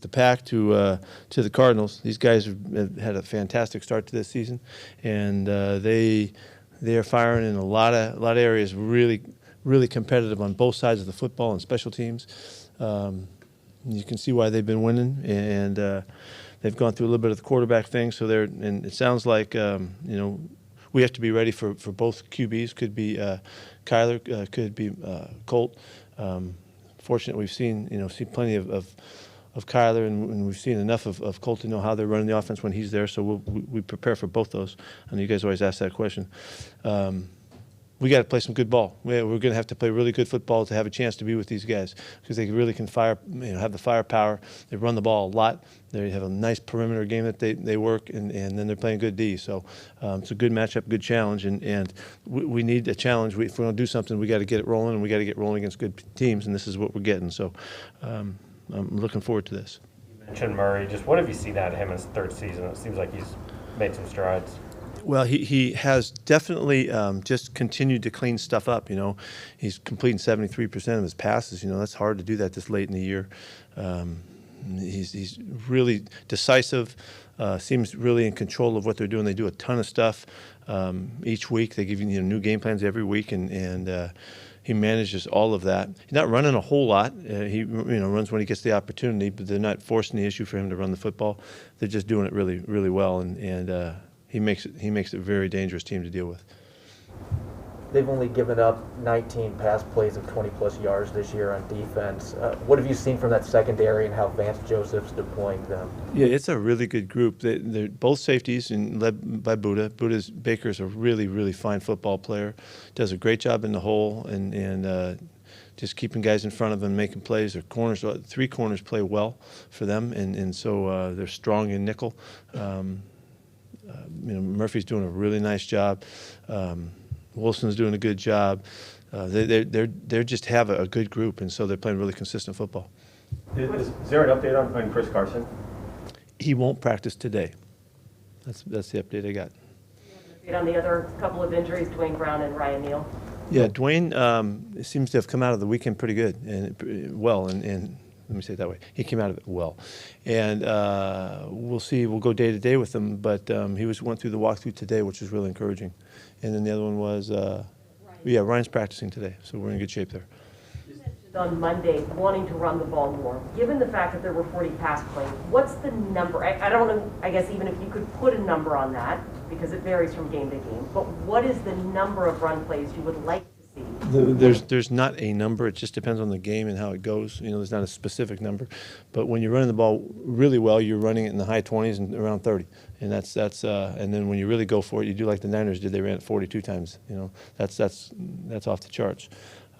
the pack to the Cardinals. These guys have had a fantastic start to this season, and they are firing in a lot of areas. Really competitive on both sides of the football and special teams. You can see why they've been winning, and they've gone through a little bit of the quarterback thing. So and it sounds like we have to be ready for both QBs. Could be Kyler, could be Colt. Fortunately, we've seen plenty of Kyler, and we've seen enough of Colt to know how they're running the offense when he's there. So we prepare for both those. I know you guys always ask that question. We got to play some good ball. We're going to have to play really good football to have a chance to be with these guys, because they really can have the firepower. They run the ball a lot. They have a nice perimeter game that they work, and then they're playing good D. So it's a good matchup, good challenge, and we need a challenge. If we're going to do something, we got to get it rolling, and we got to get rolling against good teams, and this is what we're getting. So I'm looking forward to this. You mentioned Murray. Just what have you seen out of him in his third season? It seems like he's made some strides. Well, he has definitely just continued to clean stuff up. He's completing 73% of his passes. That's hard to do that this late in the year. He's really decisive. Seems really in control of what they're doing. They do a ton of stuff each week. They give you new game plans every week, and he manages all of that. He's not running a whole lot. He runs when he gets the opportunity, but they're not forcing the issue for him to run the football. They're just doing it really, really well, and he makes it a very dangerous team to deal with. They've only given up 19 pass plays of 20-plus yards this year on defense. What have you seen from that secondary, and how Vance Joseph's deploying them? Yeah, it's a really good group. They're both safeties and led by Buddha. Baker's a really, really fine football player. Does a great job in the hole and just keeping guys in front of him, making plays. Their corners, 3 corners play well for them, and so they're strong in nickel. Murphy's doing a really nice job. Wilson's doing a good job. They just have a good group, and so they're playing really consistent football. Is there an update on Chris Carson? He won't practice today. That's the update I got. On the other couple of injuries, Tre Brown and Neal. Yeah, Dwayne seems to have come out of the weekend pretty good and well, and let me say it that way. He came out of it well, and we'll see. We'll go day to day with him, but he went through the walkthrough today, which was really encouraging. And then the other one was, Ryan's practicing today, so we're in good shape there. You mentioned on Monday wanting to run the ball more. Given the fact that there were 40 pass plays, what's the number? I don't know. I guess even if you could put a number on that, because it varies from game to game. But what is the number of run plays you would like to see? There's not a number. It just depends on the game and how it goes. There's not a specific number. But when you're running the ball really well, you're running it in the high 20s and around 30. And that's and then when you really go for it, you do like the Niners did. They ran it 42 times. That's off the charts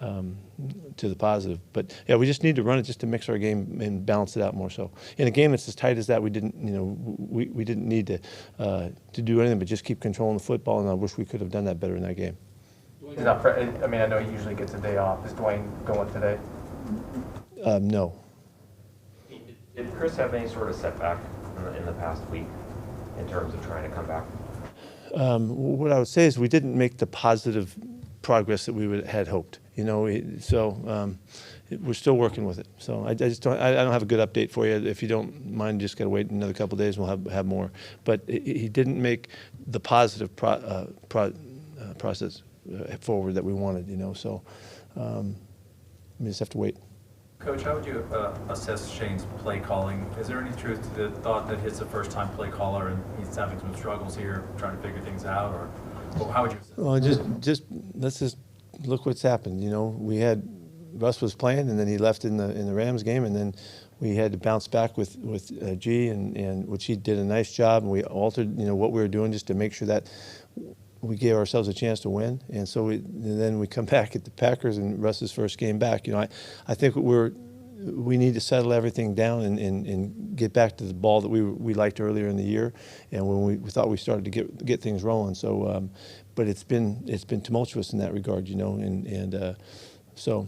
to the positive. But yeah, we just need to run it just to mix our game and balance it out more. So in a game that's as tight as that, we didn't need to do anything but just keep controlling the football. And I wish we could have done that better in that game. He's not. I know he usually gets a day off. Is Dwayne going today? No. Did Chris have any sort of setback in the past week in terms of trying to come back? What I would say is we didn't make the positive progress that we had hoped. So we're still working with it. So I don't have a good update for you. If you don't mind, just got to wait another couple of days. We'll have more. But he didn't make the positive process forward that we wanted. So we just have to wait. Coach, how would you assess Shane's play calling? Is there any truth to the thought that he's a first-time play caller and he's having some struggles here, trying to figure things out, or how would you assess? Well, let's just look what's happened. We had Russ was playing, and then he left in the Rams game, and then we had to bounce back with G, and which he did a nice job, and we altered what we were doing just to make sure that we gave ourselves a chance to win. And so then we come back at the Packers and Russ's first game back. I think we need to settle everything down and get back to the ball that we liked earlier in the year, and when we thought we started to get things rolling. So, but it's been tumultuous in that regard, so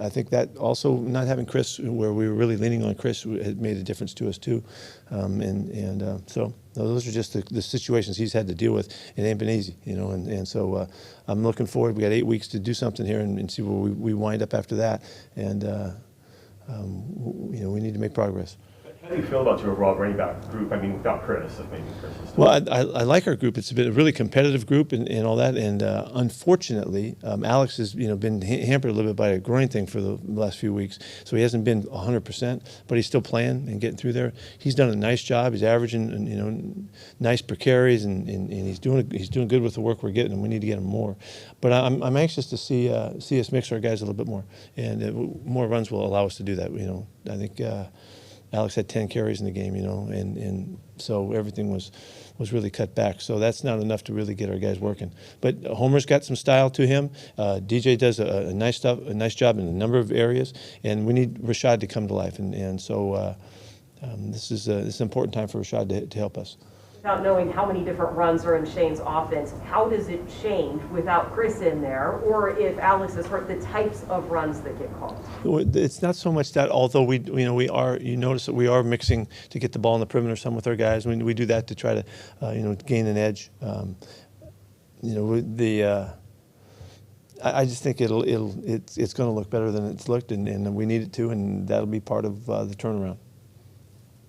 I think that also not having Chris, where we were really leaning on Chris, had made a difference to us too, so those are just the situations he's had to deal with. It ain't been easy, and so I'm looking forward. We got 8 weeks to do something here and see where we wind up after that, and we need to make progress. How do you feel about your overall running back group? I mean, without Chris, if maybe Chris is still. Well, I like our group. It's been a really competitive group and all that. And unfortunately, Alex has been hampered a little bit by a groin thing for the last few weeks, so he hasn't been 100%. But he's still playing and getting through there. He's done a nice job. He's averaging nice per carries, and he's doing good with the work we're getting. And we need to get him more. But I'm anxious to see us mix our guys a little bit more, and more runs will allow us to do that. I think. Alex had 10 carries in the game, and so everything was really cut back. So that's not enough to really get our guys working. But Homer's got some style to him. DJ does a nice job in a number of areas, and we need Rashad to come to life. And so this is an important time for Rashad to help us. Without knowing how many different runs are in Shane's offense, how does it change without Chris in there, or if Alex is hurt, the types of runs that get called? It's not so much that, although we are. You notice that we are mixing to get the ball in the perimeter some with our guys. We do that to try to gain an edge. I just think it's going to look better than it's looked, and we need it to, and that'll be part of the turnaround.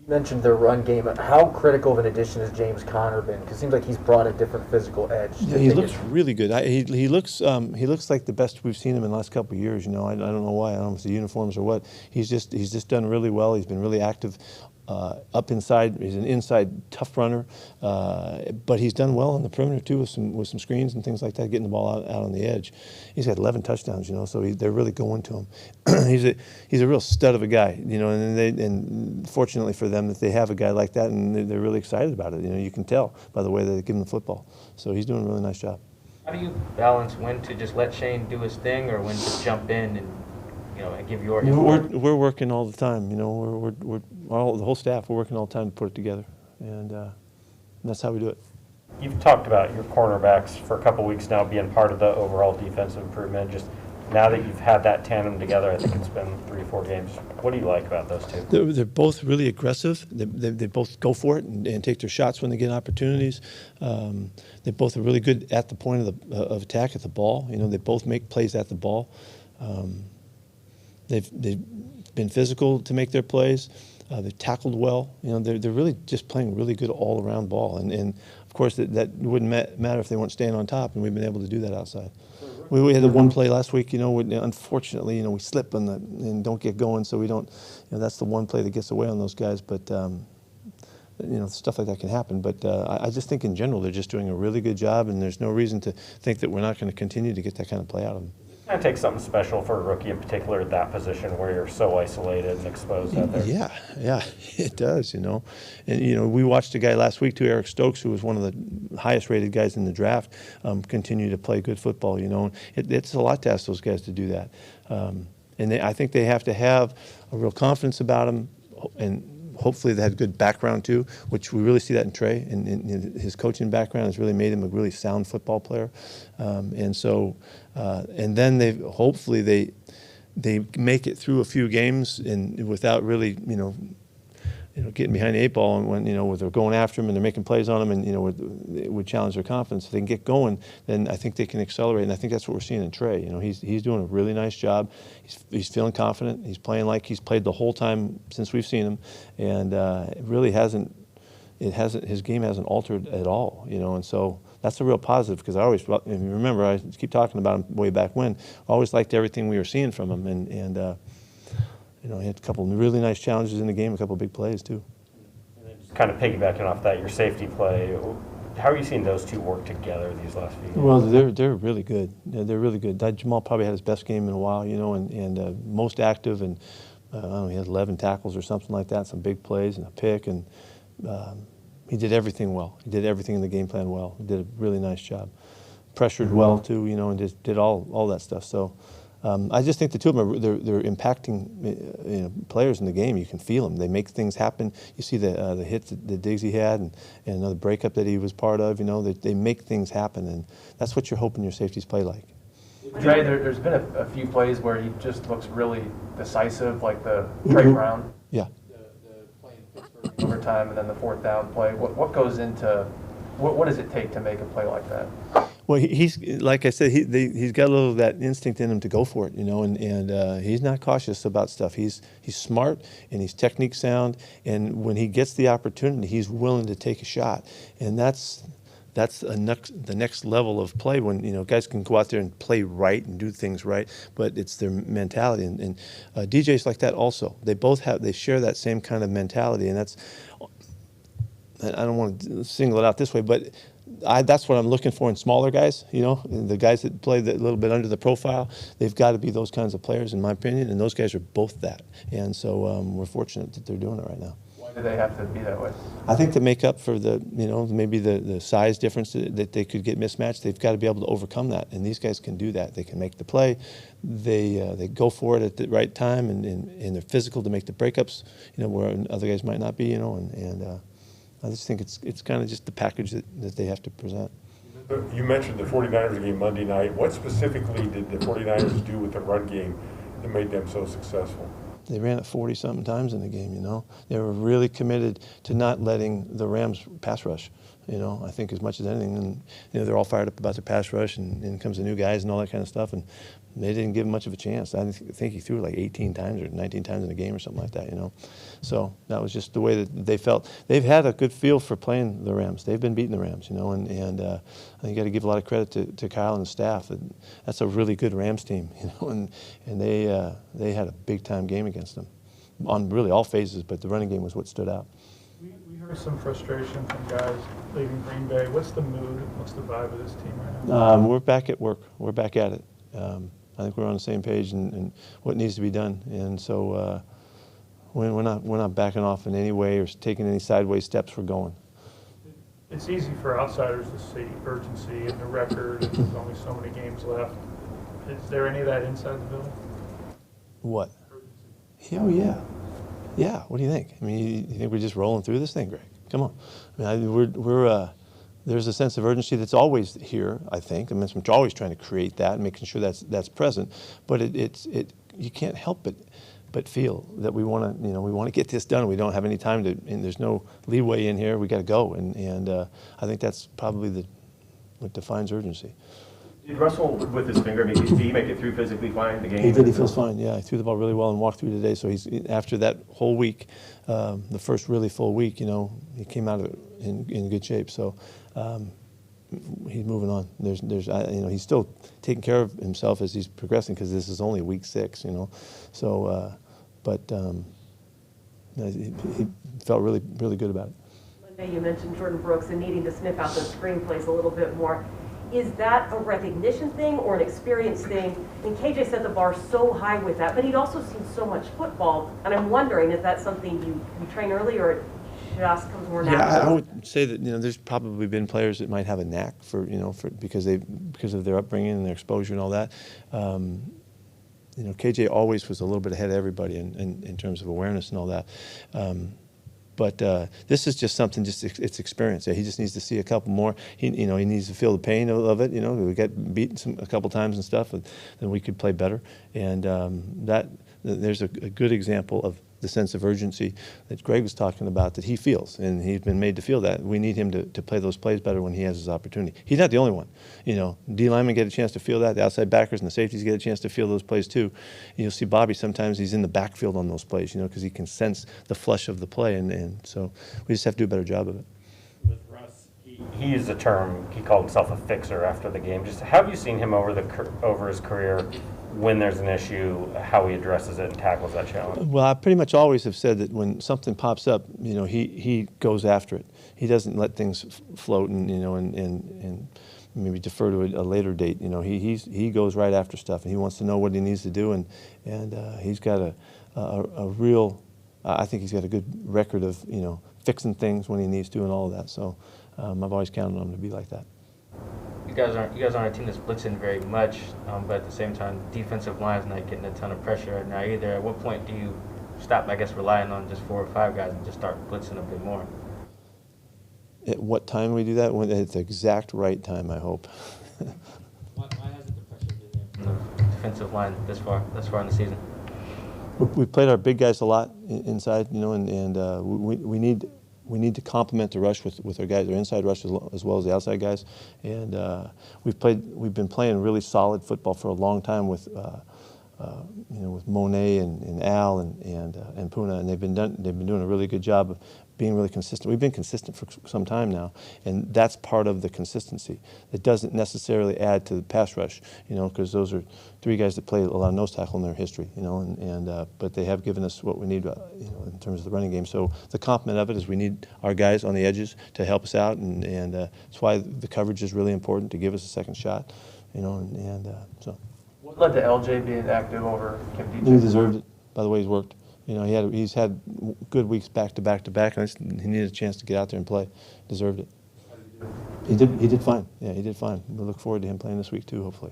You mentioned the run game. How critical of an addition has James Conner been? Because it seems like he's brought a different physical edge. Yeah, he looks really good. He looks like the best we've seen him in the last couple of years. I don't know why. I don't know if it's the uniforms or what. He's just done really well. He's been really active up inside. He's an inside tough runner, but he's done well on the perimeter too with some screens and things like that, getting the ball out on the edge. He's got 11 touchdowns. So they're really going to him. he's a real stud of a guy. And fortunately for them that they have a guy like that, and they're really excited about it. You can tell by the way they give him the football. So he's doing a really nice job. How do you balance when to just let Shane do his thing or when to jump in and give your we're working all the time. We're the whole staff. We're working all the time to put it together, and that's how we do it. You've talked about your cornerbacks for a couple weeks now being part of the overall defensive improvement. Just now that you've had that tandem together, I think it's been 3 or 4 games. What do you like about those two? They're both really aggressive. They both go for it and take their shots when they get opportunities. They both are really good at the point of attack at the ball. They both make plays at the ball. They've been physical to make their plays. They've tackled well. They're really just playing really good all-around ball. And of course, that wouldn't matter if they weren't staying on top, and we've been able to do that outside. We had the one play last week. Unfortunately, we slip and don't get going, so we don't. That's the one play that gets away on those guys. But stuff like that can happen. But I just think in general they're just doing a really good job, and there's no reason to think that we're not going to continue to get that kind of play out of them. Kind of takes something special for a rookie in particular at that position where you're so isolated and exposed out there. Yeah, it does, And, we watched a guy last week too, Eric Stokes, who was one of the highest rated guys in the draft, continue to play good football, It's a lot to ask those guys to do that. I think they have to have a real confidence about them, and hopefully they had good background too, which we really see that in Tre. And his coaching background has really made him a really sound football player. And then they make it through a few games and without really getting behind the 8 ball, and when they're going after him and they're making plays on him, and it would challenge their confidence. If they can get going, then I think they can accelerate, and I think that's what we're seeing in Tre. He's doing a really nice job. He's feeling confident. He's playing like he's played the whole time since we've seen him, and it really hasn't. His game hasn't altered at all. And so that's a real positive, because if you remember, I keep talking about him way back when. I always liked everything we were seeing from him, and he had a couple of really nice challenges in the game, a couple of big plays too. And then just kind of piggybacking off that, your safety play, how are you seeing those two work together these last few games? Well, they're really good. They're really good. Jamal probably had his best game in a while, and most active, and I don't know, he had 11 tackles or something like that, some big plays and a pick, and he did everything well. He did everything in the game plan well. He did a really nice job. Pressured well too, and just did all that stuff. So. I just think the two of them they're impacting players in the game. You can feel them. They make things happen. You see the hits that Diggsy had and another breakup that he was part of. They make things happen, and that's what you're hoping your safeties play like. Tre, there's been a few plays where he just looks really decisive, like the Tre Brown. Yeah. The play in Pittsburgh overtime, and then the 4th down play. What goes into what does it take to make a play like that? Well, he's like I said, he's got a little of that instinct in him to go for it, and he's not cautious about stuff. He's smart and he's technique sound, and when he gets the opportunity, he's willing to take a shot, and that's the next level of play when guys can go out there and play right and do things right, but it's their mentality, and DJ's like that also. They share that same kind of mentality, and that's, I don't want to single it out this way, but that's what I'm looking for in smaller guys, the guys that play a little bit under the profile. They've got to be those kinds of players, in my opinion, and those guys are both that. And so we're fortunate that they're doing it right now. Why do they have to be that way? I think to make up for maybe the size difference that they could get mismatched, they've got to be able to overcome that. And these guys can do that. They can make the play. They go for it at the right time, and they're physical to make the breakups, where other guys might not be, and I just think it's kind of just the package that they have to present. You mentioned the 49ers game Monday night. What specifically did the 49ers do with the run game that made them so successful? They ran it 40-something times in the game, They were really committed to not letting the Rams pass rush, I think as much as anything. And, they're all fired up about their pass rush, and in comes the new guys and all that kind of stuff. And they didn't give him much of a chance. I think he threw it like 18 times or 19 times in the game or something like that, So that was just the way that they felt. They've had a good feel for playing the Rams. They've been beating the Rams, and I think you got to give a lot of credit to Kyle and the staff. That's a really good Rams team, and they had a big-time game against them on really all phases, but the running game was what stood out. We heard some frustration from guys leaving Green Bay. What's the mood? What's the vibe of this team right now? We're back at work. We're back at it. I think we're on the same page and what needs to be done. And so we're not backing off in any way or taking any sideways steps. We're going. It's easy for outsiders to see urgency in the record, and there's only so many games left. Is there any of that inside the building? What? Oh, yeah. Yeah, what do you think? I mean, you think we're just rolling through this thing, Greg? Come on. I mean, there's a sense of urgency that's always here, I think. I mean, we're always trying to create that and making sure that's present. But you can't help but feel that we want to get this done. We don't have any time and there's no leeway in here. We got to go, and I think that's probably what defines urgency. Did Russell, with his finger, did he make it through physically fine the game? He did. He feels fine. Yeah, he threw the ball really well and walked through today. So he's after that whole week, the first really full week. He came out of it in good shape. So he's moving on. He's still taking care of himself as he's progressing because this is only week 6. So, but he felt really, really good about it. Monday, you mentioned Jordan Brooks and needing to sniff out those screenplays a little bit more. Is that a recognition thing or an experience thing? And KJ set the bar so high with that, but he'd also seen so much football, and I'm wondering if that's something you train early or it just comes more natural. Yeah, I would say that there's probably been players that might have a knack for because of their upbringing and their exposure and all that. KJ always was a little bit ahead of everybody in terms of awareness and all that. But this is just something, it's experience. Yeah, he just needs to see a couple more. He needs to feel the pain of it. We got beaten a couple times and stuff, and then we could play better. And there's a good example of the sense of urgency that Greg was talking about that he feels, and he's been made to feel that. We need him to play those plays better when he has his opportunity. He's not the only one. D linemen get a chance to feel that. The outside backers and the safeties get a chance to feel those plays too. And you'll see Bobby sometimes he's in the backfield on those plays, because he can sense the flush of the play, and so we just have to do a better job of it. With Russ, he used a term, he called himself a fixer after the game. Just have you seen him over his career when there's an issue, how he addresses it and tackles that challenge? Well, I pretty much always have said that when something pops up, he goes after it. He doesn't let things float and maybe defer to a later date. He goes right after stuff, and he wants to know what he needs to do, and he's got a real, I think he's got a good record of fixing things when he needs to and all of that. So I've always counted on him to be like that. You guys aren't a team that's blitzing very much, but at the same time, defensive line's not getting a ton of pressure right now either. At what point do you stop, relying on just 4 or 5 guys and just start blitzing a bit more? At what time we do that? At the exact right time, I hope. Why hasn't the pressure been there from the defensive line this far in the season? We played our big guys a lot inside, and we we need to complement the rush with our guys, our inside rush as well as the outside guys. And we've been playing really solid football for a long time with with Monet and Al and Puna, and they've been doing a really good job of being really consistent. We've been consistent for some time now, and that's part of the consistency. It doesn't necessarily add to the pass rush, because those are three guys that play a lot of nose tackle in their history, but they have given us what we need, in terms of the running game. So the complement of it is we need our guys on the edges to help us out, and that's why the coverage is really important to give us a second shot, so. What led to LJ being active over Kim He Dietrich? deserved it, by the way he's worked. He's had good weeks back to back to back, and he needed a chance to get out there and play. Deserved it. He did fine. Yeah, he did fine. We look forward to him playing this week too, hopefully.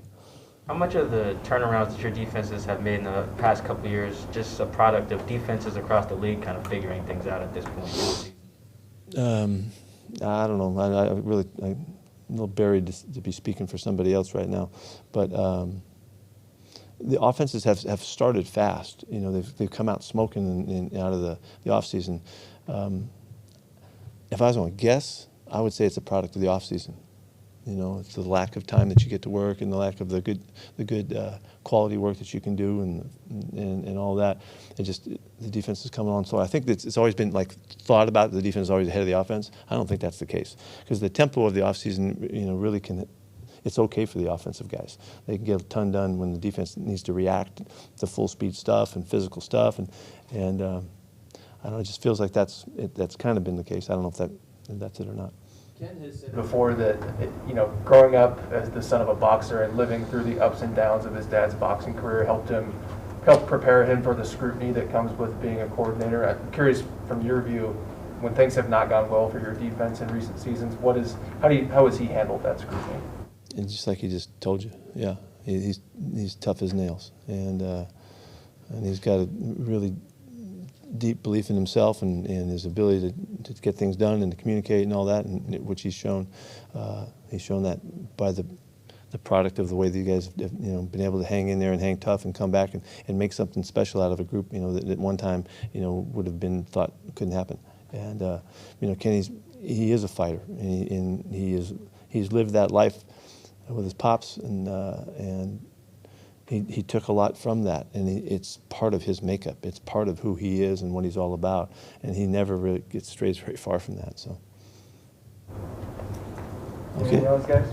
How much of the turnarounds that your defenses have made in the past couple of years just a product of defenses across the league kind of figuring things out at this point? I don't know. I'm a little buried to be speaking for somebody else right now, but the offenses have started fast. They've come out smoking out of the off season. If I was going to guess, I would say it's a product of the off season. It's the lack of time that you get to work and the lack of the good quality work that you can do and all that. The defense is coming on slow. I think it's always been thought about the defense is always ahead of the offense. I don't think that's the case, because the tempo of the offseason, really can. It's okay for the offensive guys. They can get a ton done when the defense needs to react to full speed stuff and physical stuff, and I don't know. It just feels like that's kind of been the case. I don't know if that's it or not. Ken has said before that, growing up as the son of a boxer and living through the ups and downs of his dad's boxing career helped prepare him for the scrutiny that comes with being a coordinator. I'm curious, from your view, when things have not gone well for your defense in recent seasons, how has he handled that scrutiny? It's just like he just told you. Yeah, he's tough as nails, and he's got a really deep belief in himself and his ability to get things done and to communicate and all that, and which he's shown. He's shown that by the product of the way that you guys have been able to hang in there and hang tough and come back and make something special out of a group that at one time would have been thought couldn't happen. And Ken, he is a fighter, and he's lived that life with his pops, and he took a lot from that, and it's part of his makeup. It's part of who he is and what he's all about, and he never really strays very far from that. So, okay. Anything else, guys?